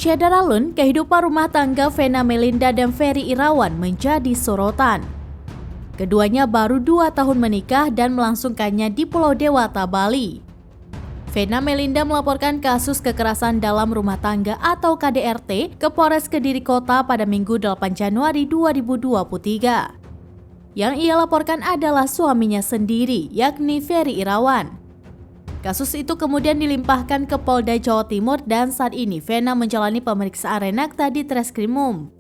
Syedar alun, kehidupan rumah tangga Vena Melinda dan Ferry Irawan menjadi sorotan. Keduanya baru 2 tahun menikah dan melangsungkannya di Pulau Dewata, Bali. Vena Melinda melaporkan kasus kekerasan dalam rumah tangga atau KDRT ke Polres Kediri Kota pada Minggu 8 Januari 2023. Yang ia laporkan adalah suaminya sendiri, yakni Ferry Irawan. Kasus itu kemudian dilimpahkan ke Polda Jawa Timur dan saat ini Vena menjalani pemeriksaan Renakta di Treskrimum.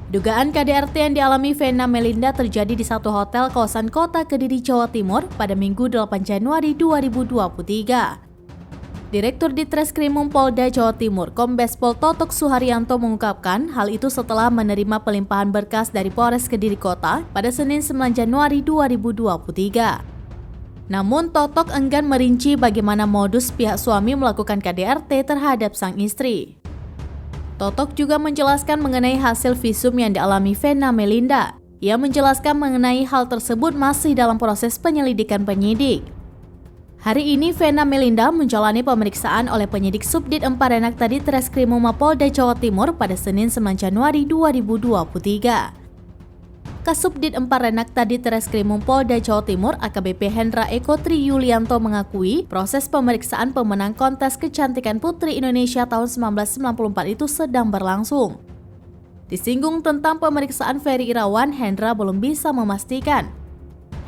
Dugaan KDRT yang dialami Vena Melinda terjadi di satu hotel kawasan Kota Kediri, Jawa Timur pada Minggu 8 Januari 2023. Direktur di Treskrimum Polda Jawa Timur, Kombes Pol Totok Suharyanto mengungkapkan hal itu setelah menerima pelimpahan berkas dari Polres Kediri Kota pada Senin 9 Januari 2023. Namun Totok enggan merinci bagaimana modus pihak suami melakukan KDRT terhadap sang istri. Totok juga menjelaskan mengenai hasil visum yang dialami Vena Melinda. Ia menjelaskan mengenai hal tersebut masih dalam proses penyelidikan penyidik. Hari ini Vena Melinda menjalani pemeriksaan oleh penyidik Subdit 4 Renakta di Treskrimum Polda Jawa Timur pada Senin 9 Januari 2023. Kasubdit 4 Renakta di Treskrimum Polda Jawa Timur AKBP Hendra Eko Tri Yulianto mengakui proses pemeriksaan pemenang kontes kecantikan Putri Indonesia tahun 1994 itu sedang berlangsung. Disinggung tentang pemeriksaan Ferry Irawan, Hendra belum bisa memastikan.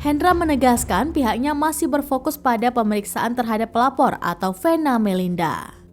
Hendra menegaskan pihaknya masih berfokus pada pemeriksaan terhadap pelapor atau Vena Melinda.